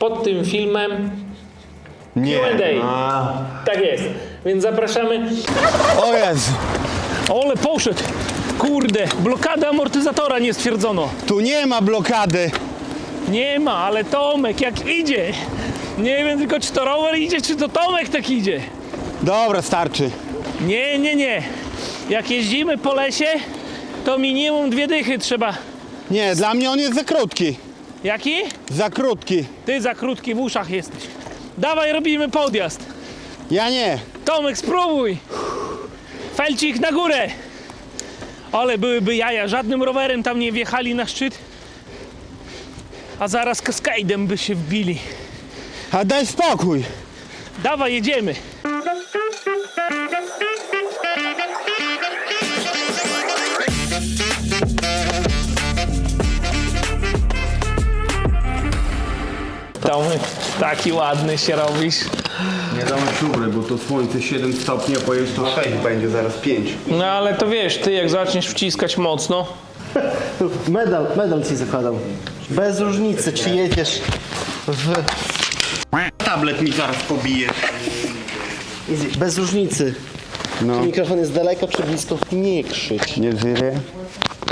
Pod tym filmem Nie. Q&A. Tak jest. Więc zapraszamy. O Jezu, Ole, poszedł. Kurde, blokady amortyzatora nie stwierdzono. tu nie ma blokady. Nie ma, ale Tomek jak idzie. Nie wiem tylko, czy to rower idzie, czy to Tomek tak idzie. Dobra, starczy. Nie. Jak jeździmy po lesie, to minimum 2 dychy trzeba. Nie, dla mnie on jest za krótki. Jaki? Za krótki. Ty za krótki w uszach jesteś. Dawaj, robimy podjazd. Ja nie. Tomek, spróbuj. Felcik na górę. Ale byłyby jaja, żadnym rowerem tam nie wjechali na szczyt. A zaraz kaskade'em by się wbili. A daj spokój. Dawaj, jedziemy. Tomek, taki ładny się robisz. Nie damy śruby, bo to słońce 7 stopni, a powiedz to 6 będzie, zaraz 5. No ale to wiesz, ty jak zaczniesz wciskać mocno. Medal ci zakładam. Bez różnicy, czy jedziesz w... Tablet mi zaraz pobije. Bez różnicy. No. Czy mikrofon jest daleko, czy blisko? Nie krzycz. Nie żyje?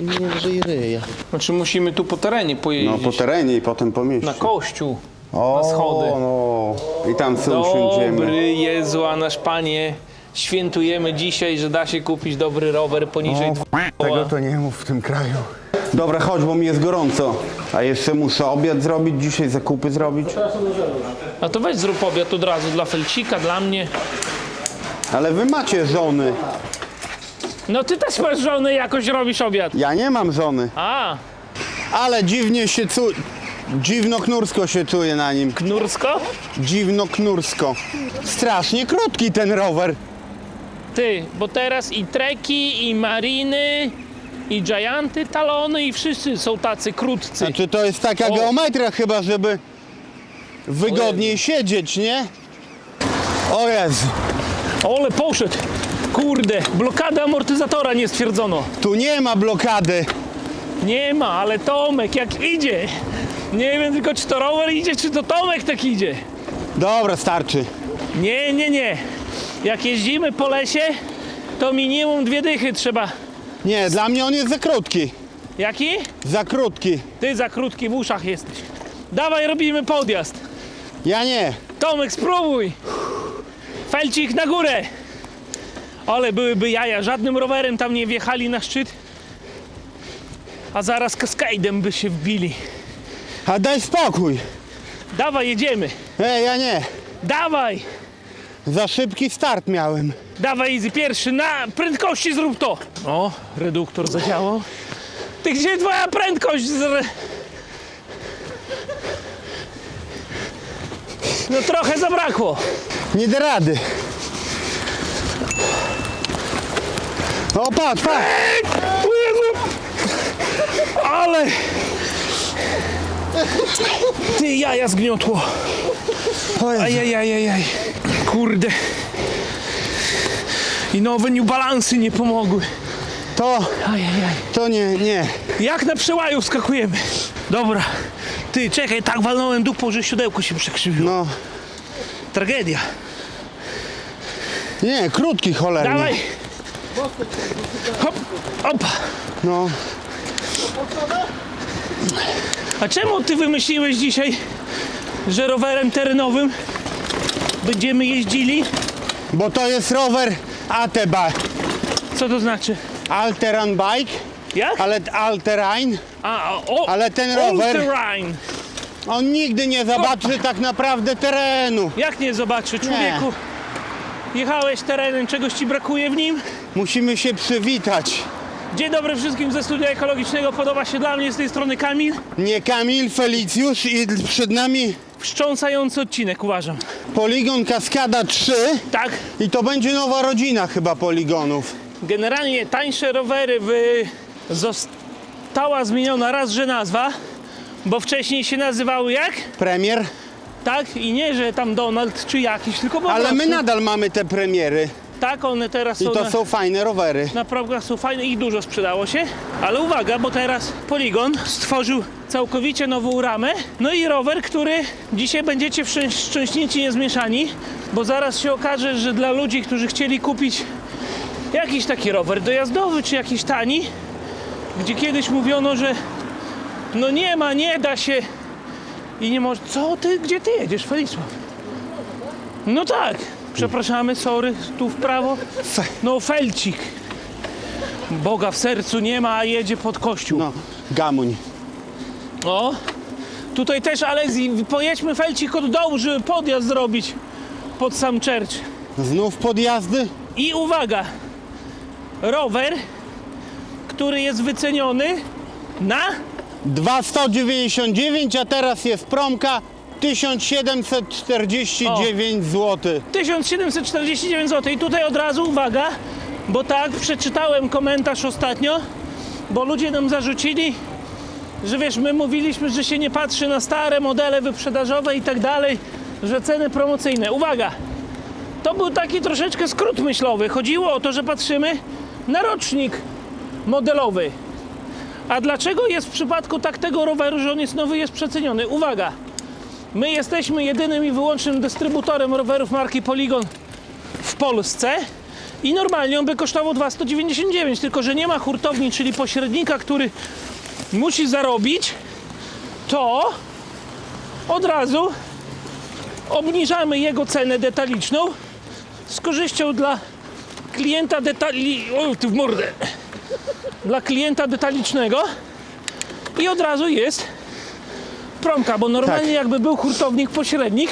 Nie żyj ryja. Znaczy musimy tu po terenie pojeździć. No po terenie i potem po mieście. Na kościół. O, na schody. no. I tam sobie usiądziemy. Dobry Jezu, a nasz Panie, świętujemy dzisiaj, że da się kupić dobry rower poniżej 2 Tego to nie mów w tym kraju. Dobra, chodź, bo mi jest gorąco. A jeszcze muszę obiad zrobić dzisiaj, zakupy zrobić. A to weź zrób obiad od razu dla Felcika, dla mnie. Ale wy macie żony. No ty też masz żonę, jakoś robisz obiad. Ja nie mam żony. A, Ale dziwnie się dziwno-knursko się czuję na nim. knursko? Dziwno-knursko. Strasznie krótki ten rower. Ty, bo teraz i Treki, i Mariny, i Gianty, Talony, i wszyscy są tacy krótcy. Znaczy to jest taka O. geometria chyba, żeby wygodniej siedzieć, nie? O Jezu, Ole, poszedł. Kurde, blokady amortyzatora nie stwierdzono. tu nie ma blokady. Nie ma, ale Tomek jak idzie. Nie wiem tylko, czy to rower idzie, czy to Tomek tak idzie. Dobra, starczy. Nie. Jak jeździmy po lesie, to minimum 2 dychy trzeba. Nie, dla mnie on jest za krótki. Jaki? Za krótki. Ty za krótki w uszach jesteś. Dawaj, robimy podjazd. Ja nie. Tomek, spróbuj. Felcik na górę. Ale byłyby jaja, żadnym rowerem tam nie wjechali na szczyt. A zaraz kaskade'em by się wbili. A daj spokój. Dawaj, jedziemy. Ja nie. Dawaj. Za szybki start miałem. Dawaj, Easy, pierwszy, na prędkości zrób to. O, reduktor zadziałał. Ty, gdzie twoja prędkość? No trochę zabrakło. Nie da rady. O, patrz. O Jezu. Ale... Ty, jaja zgniotło. O Jezu. Ajajajajaj. Kurde. I nowe New Balance'y nie pomogły. Ajajaj. To nie. Jak na przełaju wskakujemy. Dobra. Ty, czekaj, tak walnąłem dupą, że siodełko się przekrzywiło. No. Tragedia. Nie, krótki cholernie. Dawaj. Hop, opa. No. A czemu ty wymyśliłeś dzisiaj, że rowerem terenowym będziemy jeździli? Bo to jest rower ATB. Co to znaczy? All-terrain bike. Jak? Ale all-terrain. Ale ten rower- All-terrain. On nigdy nie zobaczy tak naprawdę terenu. Jak nie zobaczy, człowieku? Jechałeś terenem, czegoś ci brakuje w nim? Musimy się przywitać. Dzień dobry wszystkim ze studia ekologicznego. Podoba się dla mnie z tej strony Kamil. Nie Kamil, Felicjusz i przed nami Wstrząsający odcinek, uważam. poligon Kaskada 3 Tak, i to będzie nowa rodzina chyba poligonów. generalnie tańsze rowery została zmieniona raz, że nazwa, bo wcześniej się nazywały jak? Premier. Tak, i nie, że tam Donald czy jakiś, tylko po Ale prostu. my nadal mamy te premiery Tak, one teraz i są, to są fajne rowery. na progach są fajne, ich dużo sprzedało się. Ale uwaga, bo teraz Polygon stworzył całkowicie nową ramę. No i rower, który dzisiaj będziecie wstrząśnięci niezmieszani, bo zaraz się okaże, że dla ludzi, którzy chcieli kupić jakiś taki rower dojazdowy, czy jakiś tani, gdzie kiedyś mówiono, że no nie ma, nie da się i nie może... Co ty, gdzie ty jedziesz, Felisław? No tak, przepraszamy, sorry, tu w prawo. No felcik. Boga w sercu nie ma, a jedzie pod kościół. No, gamuń. O, tutaj też, ale pojedźmy felcik od dołu, żeby podjazd zrobić pod sam church. Znów podjazdy? I uwaga, rower, który jest wyceniony na 2,199, a teraz jest promka 1749 zł. 1749 zł. I tutaj od razu uwaga, bo tak, przeczytałem komentarz ostatnio, bo ludzie nam zarzucili, że wiesz, my mówiliśmy, że się nie patrzy na stare modele wyprzedażowe i tak dalej, że ceny promocyjne. Uwaga, to był taki troszeczkę skrót myślowy. Chodziło o to, że patrzymy na rocznik modelowy. A dlaczego jest w przypadku tego roweru, że on jest nowy, jest przeceniony? Uwaga, my jesteśmy jedynym i wyłącznym dystrybutorem rowerów marki Polygon w Polsce i normalnie on by kosztował 2,199, tylko że nie ma hurtowni, czyli pośrednika, który musi zarobić, to od razu obniżamy jego cenę detaliczną z korzyścią dla klienta w mordę. Dla klienta detalicznego i od razu jest promka, bo normalnie Tak. jakby był hurtownik pośrednik,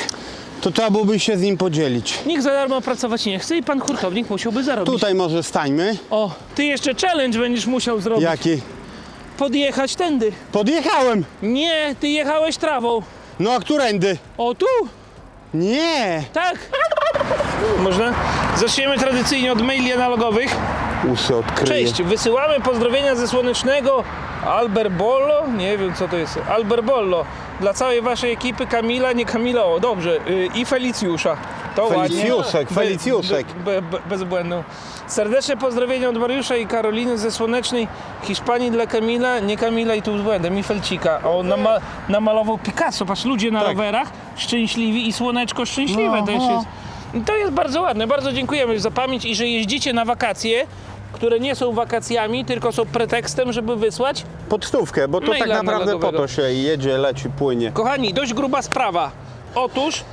To trzeba byłoby się z nim podzielić. nikt za darmo pracować nie chce i pan hurtownik musiałby zarobić. Tutaj może stańmy. O, ty jeszcze challenge będziesz musiał zrobić. Jaki? Podjechać tędy. Podjechałem. Nie, ty jechałeś trawą. No a którędy? O, tu? Nie. Tak. Można? Zaczniemy tradycyjnie od maili analogowych. Uszy odkryję. Cześć, wysyłamy pozdrowienia ze słonecznego Alberbollo, nie wiem co to jest, Alberbollo, dla całej waszej ekipy, Kamila, nie Kamila, o dobrze, i Felicjusza. To Felicjuszek, ładnie. Felicjuszek. Bezbłędną. Serdeczne pozdrowienia od Mariusza i Karoliny ze słonecznej Hiszpanii dla Kamila, nie Kamila i tu z błędem, i Felcika. A on namalował Picasso, patrz, ludzie na Tak. rowerach szczęśliwi i słoneczko szczęśliwe też jest. I to jest bardzo ładne, bardzo dziękujemy za pamięć i że jeździcie na wakacje, które nie są wakacjami, tylko są pretekstem, żeby wysłać. Pod stówkę, bo to Maila tak naprawdę po analogowego. to się jedzie, leci, płynie. Kochani, dość gruba sprawa. Otóż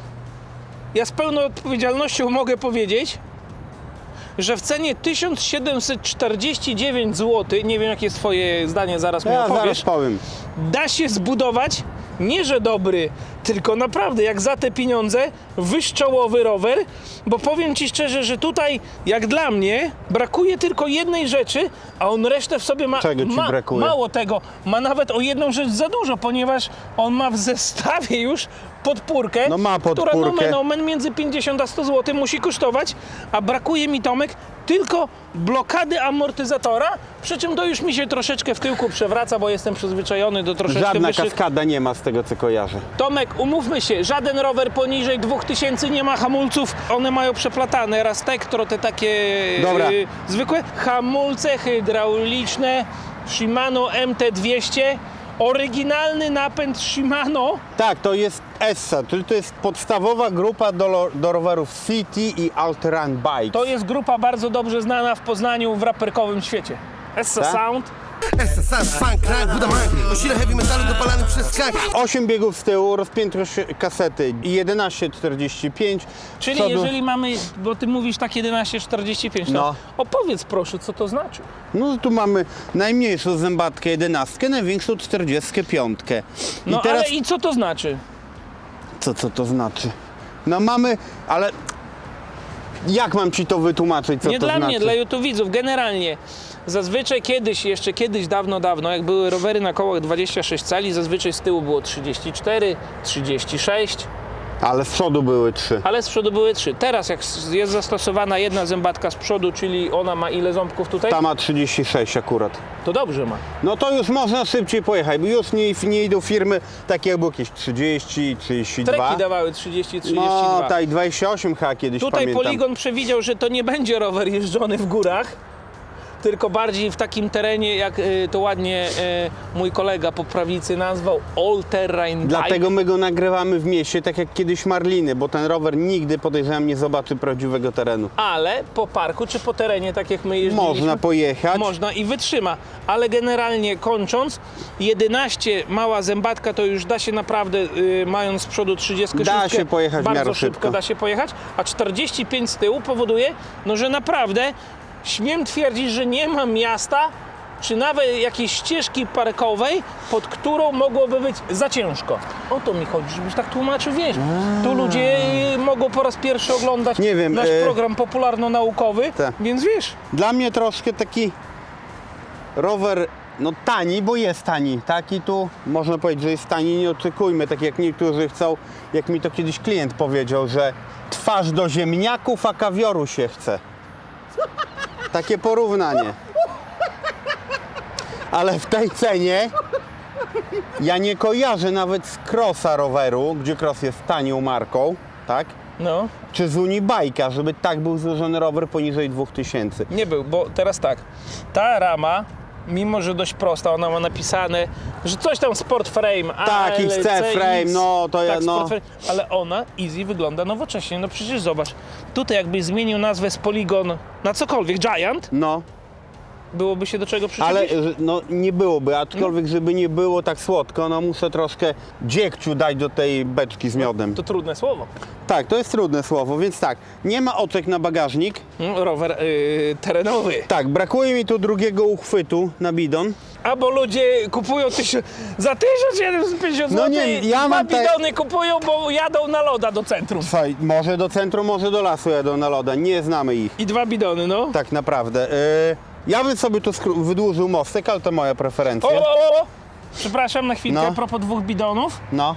ja z pełną odpowiedzialnością mogę powiedzieć, że w cenie 1749 zł, nie wiem jakie jest twoje zdanie, zaraz mi Ja zaraz opowiesz, powiem. da się zbudować nie że dobry, tylko naprawdę jak za te pieniądze wyższołowy rower, bo powiem ci szczerze, że tutaj jak dla mnie brakuje tylko jednej rzeczy, a on resztę w sobie ma. Czego ci brakuje? Mało tego, ma nawet o jedną rzecz za dużo, ponieważ on ma w zestawie już podpórkę, No ma która podpórkę. nomen omen między 50 a 100 zł musi kosztować, a brakuje mi, Tomek, tylko blokady amortyzatora, przy czym to już mi się troszeczkę w tyłku przewraca, bo jestem przyzwyczajony do troszeczkę Żadna wyższych. kaskada nie ma z tego co kojarzę. Tomek, umówmy się, żaden rower poniżej 2000 nie ma hamulców, one mają przeplatane raz tektro, te takie Dobra. zwykłe hamulce hydrauliczne Shimano MT200, oryginalny napęd Shimano. Tak, to jest ESSA, to jest podstawowa grupa do rowerów City i All-Terrain Bikes. To jest grupa bardzo dobrze znana w Poznaniu w raperkowym świecie. Essa Tak? Sound. SSS, funk, crank, buda mank. O sile heavy metalu dopalany przez skank. 8 biegów z tyłu, rozpiętość kasety i 11,45. Czyli Przodu- jeżeli mamy, bo ty mówisz tak 11,45, to No. opowiedz proszę, co to znaczy. No tu mamy najmniejszą zębatkę 11, największą 45. No I teraz ale i co to znaczy? co to znaczy? No mamy, ale jak mam ci to wytłumaczyć, co Nie to dla znaczy? mnie, dla YouTube widzów. Generalnie zazwyczaj jeszcze kiedyś, dawno, jak były rowery na kołach 26 cali, zazwyczaj z tyłu było 34, 36, Ale z przodu były 3. ale z przodu były 3. Teraz jak jest zastosowana jedna zębatka z przodu, czyli ona ma ile ząbków tutaj, Ta ma 36 akurat. to dobrze ma. No to już można szybciej pojechać, bo już nie idą firmy takie jak było jakieś 30, 32. Treki dawały 30, 32. No tak, 28 chyba kiedyś Tutaj pamiętam. Polygon przewidział, że to nie będzie rower jeżdżony w górach, tylko bardziej w takim terenie, jak to ładnie mój kolega po prawicy nazwał, all terrain bike. Dlatego my go nagrywamy w mieście, tak jak kiedyś Marliny, bo ten rower nigdy, podejrzewam, nie zobaczy prawdziwego terenu. Ale po parku czy po terenie, tak jak my jeździliśmy, Można pojechać. można i wytrzyma. Ale generalnie kończąc, 11 mała zębatka to już da się naprawdę, mając z przodu 36, Da się pojechać w bardzo miarę szybko szybko. da się pojechać, a 45 z tyłu powoduje, no, że naprawdę śmiem twierdzić, że nie ma miasta, czy nawet jakiejś ścieżki parkowej, pod którą mogłoby być za ciężko. O to mi chodzi, żebyś tak tłumaczył, wiesz. Tu ludzie mogą po raz pierwszy oglądać Nie wiem, nasz program popularno-naukowy, tak. więc wiesz. Dla mnie troszkę taki rower, no tani, bo jest tani. Taki tu, można powiedzieć, że jest tani, nie oczekujmy, tak jak niektórzy chcą, jak mi to kiedyś klient powiedział, że twarz do ziemniaków, a kawioru się chce. Takie porównanie. Ale w tej cenie ja nie kojarzę nawet z Crossa roweru, gdzie Cross jest tanią marką, tak? No, Czy z Unibike'a, żeby tak był złożony rower poniżej 2000. nie był, bo teraz tak, ta rama, mimo że dość prosta, ona ma napisane, że coś tam Sport Frame, Tak, XC Frame, no to ja, tak, no. Sport Frame, ale ona easy wygląda nowocześnie, no przecież zobacz, tutaj jakbyś zmienił nazwę z Polygon na cokolwiek, Giant, No, byłoby się do czego przyczepić? ale no, nie byłoby, aczkolwiek żeby nie było tak słodko, no muszę troszkę dziegciu dać do tej beczki z miodem. To trudne słowo. Tak, to jest trudne słowo, więc tak, nie ma oczek na bagażnik. Rower terenowy. Tak, brakuje mi tu drugiego uchwytu na bidon. Albo ludzie kupują za 1750 No zł, nie, ja mam te- bidony kupują, bo jadą na loda do centrum. Słuchaj, może do centrum, może do lasu jadą na loda, nie znamy ich. I 2 bidony, no. Tak naprawdę. Ja bym sobie tu wydłużył mostek, ale to moja preferencja. O! Przepraszam na chwilkę, No. a propos 2 bidonów. No.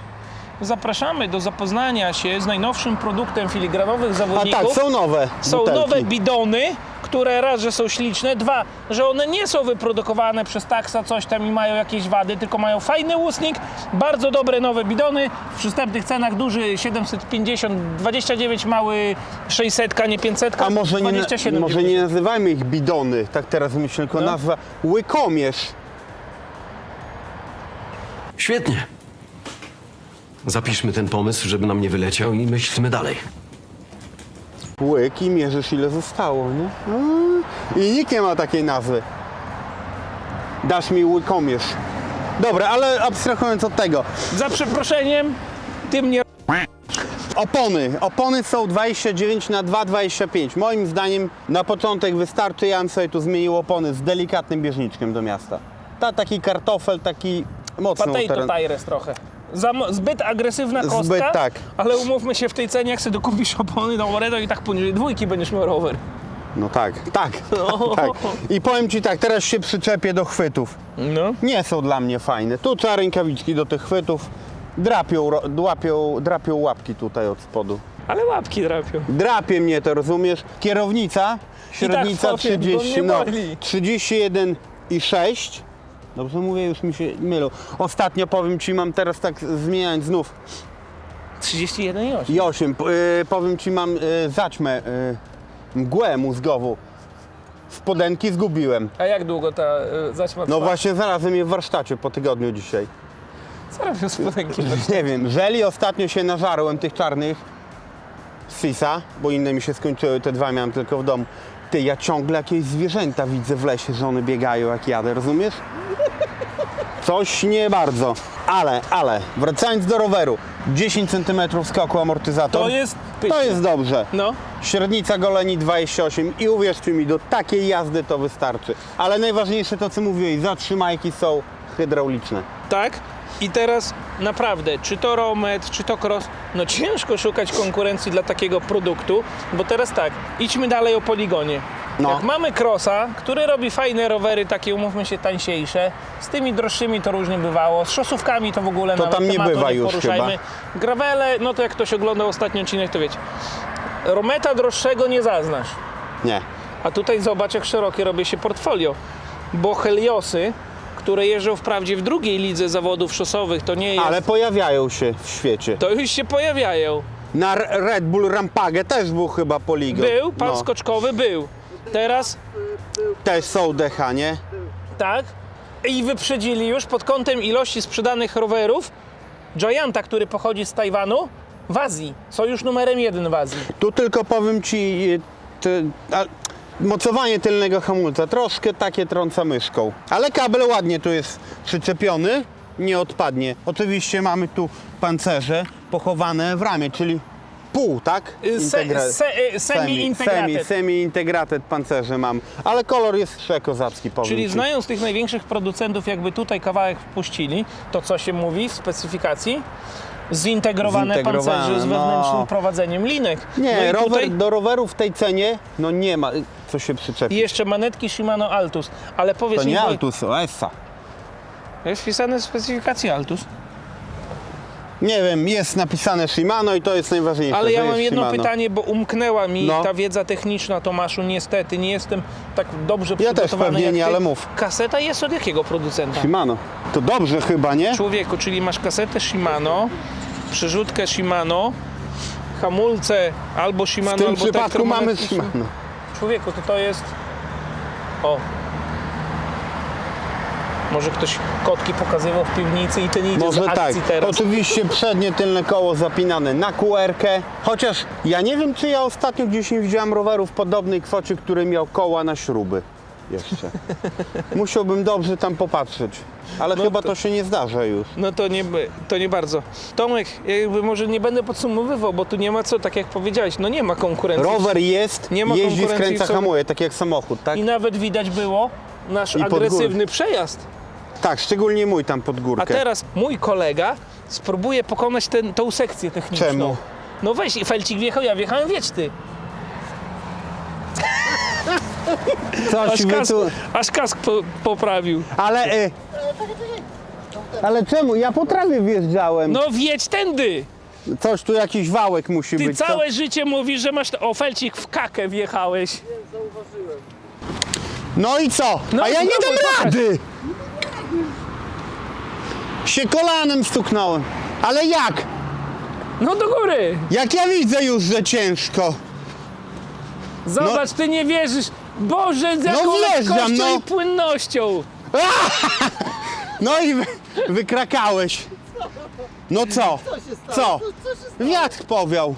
Zapraszamy do zapoznania się z najnowszym produktem filigranowych A zawodników. tak, są nowe Są butelki. nowe bidony, które raz, że są śliczne, dwa, że one nie są wyprodukowane przez taksa coś tam i mają jakieś wady, tylko mają fajny łusnik, bardzo dobre nowe bidony, w przystępnych cenach duży 750, 29 mały 600, nie 500, A może nie, 27. może nie nazywajmy ich bidony, tak teraz myślę, tylko No. nazwa łykomierz. Świetnie. Zapiszmy ten pomysł, żeby nam nie wyleciał i myślmy dalej. Łyk i mierzysz ile zostało, nie? I nikt nie ma takiej nazwy. Dasz mi łykomierz. Dobra, ale abstrahując od tego. Za przeproszeniem, ty mnie Opony są 29 na 2,25. Moim zdaniem na początek wystarczy. Ja bym sobie tu zmienił opony z delikatnym bieżniczkiem do miasta. Taki kartofel, taki mocno potato tires trochę. Zbyt agresywna kostka, Zbyt, tak. ale umówmy się w tej cenie, jak sobie dokupisz opony do Moreto i tak poniżej 2 będziesz miał rower. No tak. Tak. I powiem Ci tak, teraz się przyczepię do chwytów. No. Nie są dla mnie fajne. Tu trzeba rękawiczki do tych chwytów. Drapią łapki tutaj od spodu. Ale łapki drapią. Drapie mnie to, rozumiesz? Kierownica, średnica tak, powiem, bo 30, mnie no, boli. 31,6. Dobrze mówię, już mi się mylą. Ostatnio powiem Ci, mam teraz tak zmieniając znów 31,8. i 8. Powiem Ci, mam zaćmę, mgłę mózgową. Spodenki zgubiłem. A jak długo ta zaćma No trwa? właśnie znalazłem je w warsztacie po tygodniu dzisiaj. Co robią spodenki? Nie wiem, żeli ostatnio się nażarłem tych czarnych z Fisa, bo inne mi się skończyły, te 2 miałem tylko w domu. Ty, ja ciągle jakieś zwierzęta widzę w lesie, że one biegają jak jadę, rozumiesz? Coś nie bardzo. Ale, wracając do roweru, 10 cm skoku amortyzator. To jest To pyszne. jest dobrze. No. Średnica goleni 28 i uwierzcie mi, do takiej jazdy to wystarczy. Ale najważniejsze to, co mówiłeś, zatrzymajki są hydrauliczne. Tak? I teraz naprawdę, czy to Romet, czy to Cross, no ciężko szukać konkurencji dla takiego produktu, bo teraz tak, idźmy dalej o Poligonie. No. Jak mamy Crossa, który robi fajne rowery, takie umówmy się tańsiejsze, z tymi droższymi to różnie bywało, z szosówkami to w ogóle To nawet tam nie tematu bywa nie już poruszajmy. Gravele, no to jak ktoś oglądał ostatni odcinek, to wiecie. Rometa droższego nie zaznasz. Nie. A tutaj zobacz, jak szerokie robi się portfolio, bo Heliosy, które jeżdżą wprawdzie w drugiej lidze zawodów szosowych, to nie jest... Ale pojawiają się w świecie. To już się pojawiają. Na Red Bull Rampage też był chyba poligon. Był, pan No. skoczkowy był. Teraz też są DH, nie? Tak. I wyprzedzili już pod kątem ilości sprzedanych rowerów Gianta, który pochodzi z Tajwanu, w Azji. Są już numerem 1 w Azji. Tu tylko powiem ci, mocowanie tylnego hamulca troszkę takie trąca myszką. Ale kabel ładnie tu jest przyczepiony, nie odpadnie. Oczywiście mamy tu pancerze pochowane w ramie, czyli pół, tak? Semi-integrated. Semi-integrated pancerze mam. Ale kolor jest przekozacki, powiem Czyli ci. znając tych największych producentów, jakby tutaj kawałek wpuścili, to co się mówi w specyfikacji? Zintegrowane pancerze z wewnętrznym prowadzeniem linek. Nie, no i rower, tutaj do rowerów w tej cenie, no nie ma co się i przyczepić. jeszcze manetki Shimano Altus. Ale powiedz To mi, nie bo Altus, to Essa. jest wpisane w specyfikacji Altus. Nie wiem, jest napisane Shimano i to jest najważniejsze. Ale że ja mam jest jedno Shimano. pytanie, bo umknęła mi No. ta wiedza techniczna, Tomaszu, niestety. Nie jestem tak dobrze Ja też przygotowany pewnie jak nie, ty. ale mów. Kaseta jest od jakiego producenta? Shimano. To dobrze chyba, nie? Człowieku, czyli masz kasetę Shimano, przerzutkę Shimano, hamulce albo Shimano, W tym albo przypadku mamy elektromanetki Shimano. Człowieku, to jest... O. Może ktoś kotki pokazywał w piwnicy i ten idzie Może z tak. akcji teraz. Oczywiście przednie tylne koło zapinane na QR-kę. Chociaż ja nie wiem, czy ja ostatnio gdzieś nie widziałem roweru w podobnej kwocie, który miał koła na śruby. Jeszcze. Musiałbym dobrze tam popatrzeć. Ale chyba to się nie zdarza już. No to nie bardzo. Tomek, ja jakby może nie będę podsumowywał, bo tu nie ma co, tak jak powiedziałeś, no nie ma konkurencji. Rower jest, Nie ma jeździ, konkurencji skręca, w sobie. hamuje, tak jak samochód, tak? I nawet widać było nasz I pod agresywny przejazd. Tak, szczególnie mój tam pod górkę. A teraz mój kolega spróbuje pokonać tą sekcję techniczną. Czemu? No weź, Felcik wjechał, ja wjechałem, wiedź ty. Coś wy tu... Aż kask poprawił. Ale czemu? Ja po trawie wjeżdżałem. No wjedź tędy. Coś tu jakiś wałek musi Ty być. całe życie mówisz, że masz... O, Felcik, w kakę wjechałeś. No i co? No A ja nie znowu, dam pokaż. rady! Się kolanem stuknąłem. Ale jak? No do góry. Jak ja widzę już, że ciężko. Zobacz, ty nie wierzysz. Boże, z jaką wjeżdżam, lekkością no. i płynnością. No i wykrakałeś. No co? Co? Wiatr powiał.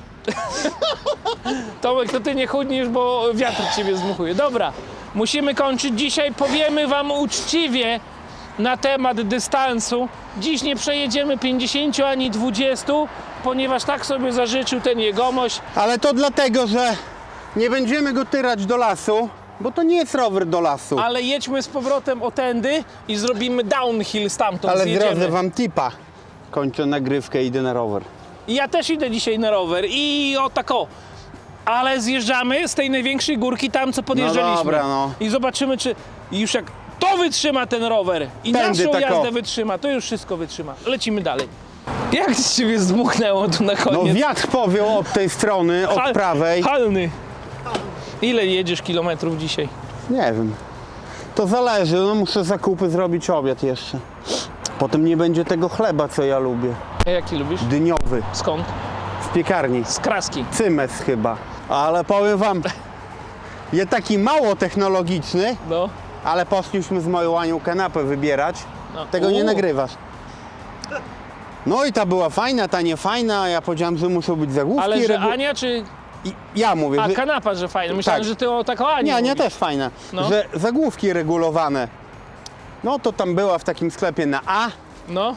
Tomek, to ty nie chudniesz, bo wiatr ciebie zdmuchuje. Dobra, musimy kończyć. Dzisiaj powiemy wam uczciwie na temat dystansu. Dziś nie przejedziemy 50 ani 20, ponieważ tak sobie zażyczył ten jegomość. Ale to dlatego, że nie będziemy go tyrać do lasu, bo to nie jest rower do lasu. Ale jedźmy z powrotem o tędy i zrobimy downhill stamtąd. Ale zjedziemy. zdradzę wam tipa. Kończę nagrywkę, idę na rower. I ja też idę dzisiaj na rower i o tak o. Ale zjeżdżamy z tej największej górki tam, co podjeżdżaliśmy. No dobra, no. I zobaczymy, czy już jak to wytrzyma ten rower i Tędy naszą tak o. jazdę wytrzyma, to już wszystko wytrzyma. Lecimy dalej. Jak z ciebie zdmuchnęło tu na No koniec? wiatr powiał od tej strony, od prawej. Halny. Ile jedziesz kilometrów dzisiaj? Nie wiem. To zależy, no muszę zakupy zrobić, obiad jeszcze. Potem nie będzie tego chleba, co ja lubię. A jaki lubisz? Dyniowy, Skąd? w piekarni. Z Kraski. Cymes chyba. Ale powiem wam, jest taki mało technologiczny, No. ale poszliśmy z moją Anią kanapę wybierać. No. Tego nie nagrywasz. No i ta była fajna, ta nie fajna, a ja powiedziałem, że muszą być zagłówki. Ale że Ania czy... I ja mówię, A że... kanapa, że fajna. Myślałem, Tak. że ty o taką Anię Nie, Ania mówisz. też fajna, No. że zagłówki regulowane. No to tam była w takim sklepie na A, No.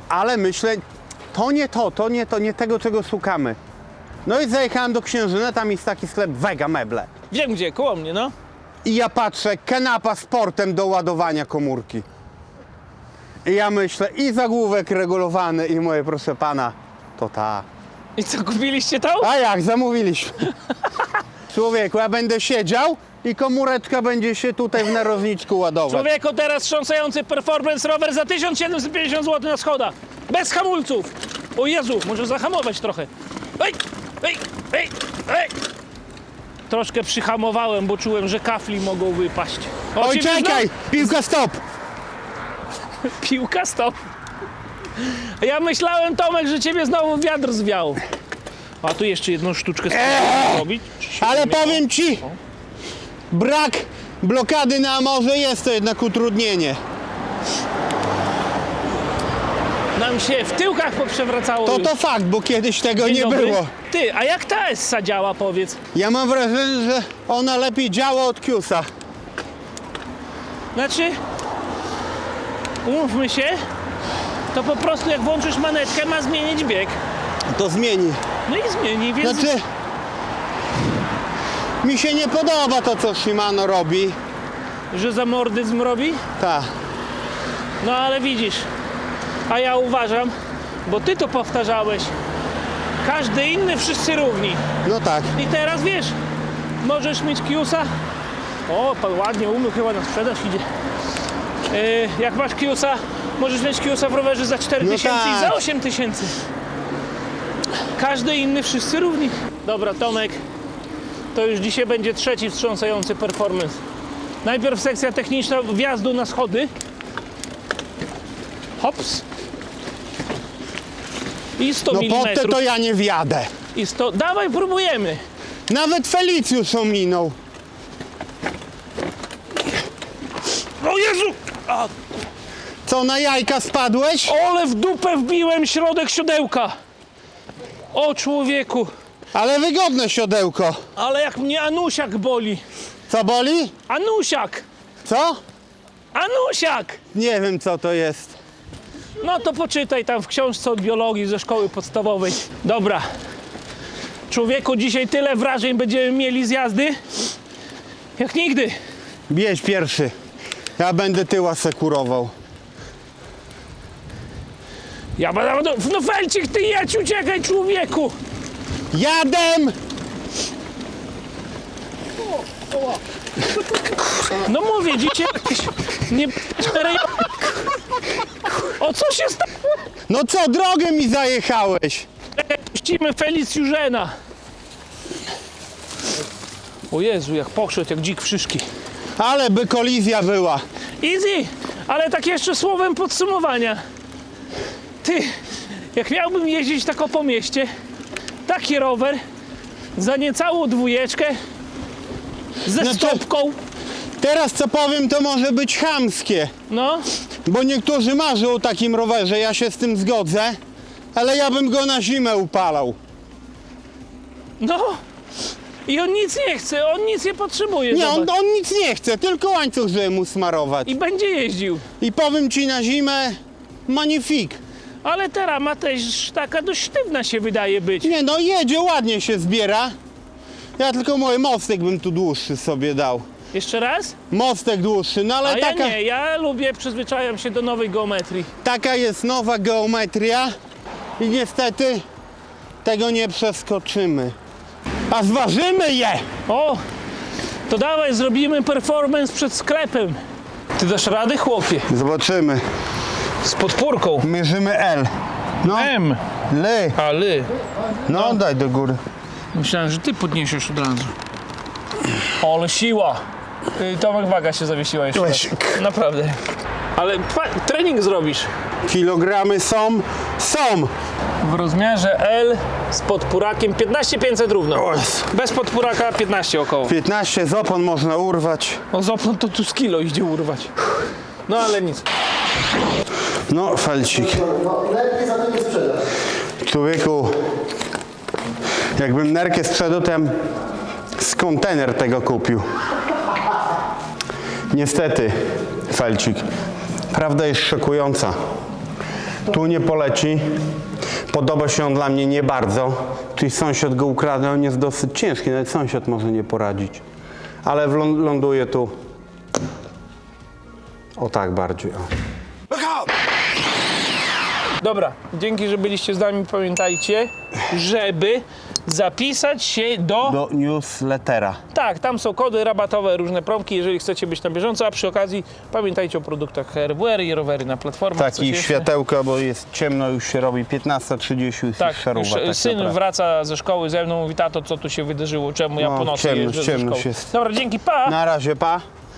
ale myślę, to nie tego, czego szukamy. No i zajechałem do Księżyna, tam jest taki sklep Vega Meble. Wiem gdzie, koło mnie, no. I ja patrzę, kanapa z portem do ładowania komórki. I ja myślę, i zagłówek regulowany, i mówię, proszę pana, to ta. I co, kupiliście to? A jak, zamówiliśmy. Człowieku, ja będę siedział i komóreczka będzie się tutaj w narożniczku ładować. Człowieku, teraz trząsający performance rower za 1750 zł na schodach. Bez hamulców. O Jezu, może zahamować trochę. Ej, ej, ej, ej. Troszkę przyhamowałem, bo czułem, że kafli mogą wypaść. O, Oj, ciebie czekaj, piłka stop. Piłka stop. Ja myślałem, Tomek, że ciebie znowu wiatr zwiał. A tu jeszcze jedną sztuczkę spróbuję zrobić. Ale powiem ci, brak blokady na morze jest to jednak utrudnienie. Nam się w tyłkach poprzewracało już. To fakt, bo kiedyś tego Dzień nie dobry. było. Ty, a jak ta Essa działa, powiedz? Ja mam wrażenie, że ona lepiej działa od Q'sa. Znaczy, umówmy się, to po prostu jak włączysz manetkę, ma zmienić bieg. To zmieni. No i zmieni, więc... Znaczy, mi się nie podoba to, co Shimano robi. Że zamordyzm robi? Tak. No ale widzisz, a ja uważam, bo ty to powtarzałeś, każdy inny, wszyscy równi. No tak. I teraz wiesz, możesz mieć Q'sa. O, pan ładnie umył, chyba na sprzedaż idzie. Jak masz Q'sa, możesz mieć Q'sa w rowerze za 4000 No i tak. za 8000. Każdy inny, wszyscy równi. Dobra, Tomek, to już dzisiaj będzie trzeci wstrząsający performance. Najpierw sekcja techniczna wjazdu na schody. Hops. I 100 No mm. pod te to ja nie wjadę. I 100. Dawaj, próbujemy. Nawet Felicjusz ominął. O Jezu! A, Co, na jajka spadłeś? ole w dupę wbiłem środek siodełka. O człowieku. Ale wygodne siodełko. Ale jak mnie Anusiak boli. Co boli? Anusiak! Co? Anusiak! Nie wiem, co to jest. No to poczytaj tam w książce od biologii ze szkoły podstawowej. Dobra. Człowieku, dzisiaj tyle wrażeń będziemy mieli z jazdy, jak nigdy. Bierz pierwszy. Ja będę tyła sekurował. Ja będę... No Felcik, ty jedź, uciekaj, człowieku! Jadę! No mówię, dziecię jakieś... Nie... O co się stało? No co, drogę mi zajechałeś? Puścimy Felicjuszena. O Jezu, jak poszedł, jak dzik w szyszki. Ale by kolizja była. Easy, ale tak jeszcze słowem podsumowania. Ty, jak miałbym jeździć tak po mieście, taki rower, za niecałą dwójeczkę, ze Znaczy- stopką, Teraz co powiem, to może być chamskie. no, Bo niektórzy marzą o takim rowerze, ja się z tym zgodzę. Ale ja bym go na zimę upalał. no. I on nic nie chce, on nic nie potrzebuje. Nie, on zobacz. nic nie chce, tylko łańcuch, żeby mu smarować. I będzie jeździł. I powiem ci na zimę, magnifik. Ale ta rama też taka dość sztywna się wydaje być. Nie no, jedzie, ładnie się zbiera. Ja tylko mój mostek bym tu dłuższy sobie dał. Jeszcze raz? Mostek dłuższy, no ale A ja taka, nie, ja lubię, przyzwyczajam się do nowej geometrii. taka jest nowa geometria i niestety tego nie przeskoczymy. A zważymy je! O, to dawaj, zrobimy performance przed sklepem. Ty dasz rady, chłopie? Zobaczymy. Z podpórką. Mierzymy L. No, M. L. Ale. No, daj do góry. Myślałem, że ty podniesiesz od razu. O, ale siła. Tomek, waga się zawiesiła jeszcze. Weź. raz. Naprawdę. Ale trening zrobisz. Kilogramy są. W rozmiarze L z podpórakiem 15,500 równo. Oj. Bez podpóraka 15 około. 15 z opon można urwać. O, z opon to tu z kilo idzie urwać. No ale nic. No, felcik. Lepiej za to nie sprzedasz. Człowieku, jakbym nerkę sprzedał, to ja bym z kontener tego kupił. Niestety, felcik, prawda jest szokująca. Tu nie poleci. Podoba się on dla mnie nie bardzo. Czyli sąsiad go ukradł, on jest dosyć ciężki, nawet sąsiad może nie poradzić. Ale ląduje tu. O tak bardziej. O. Dobra, dzięki, że byliście z nami. Pamiętajcie, żeby zapisać się Do newslettera. Tak, tam są kody rabatowe, różne promki, jeżeli chcecie być na bieżąco, a przy okazji pamiętajcie o produktach RWR i rowery na platformach. coś Taki jeszcze. światełko, bo jest ciemno, już się robi 15:30 już Tak, szaruwa. już tak syn naprawdę. wraca ze szkoły ze mną, mówi: tato, co tu się wydarzyło, czemu ja No, po nocy ciemność, jeżdżę ze ciemność szkoły. jest. Dobra, dzięki, pa! Na razie, pa.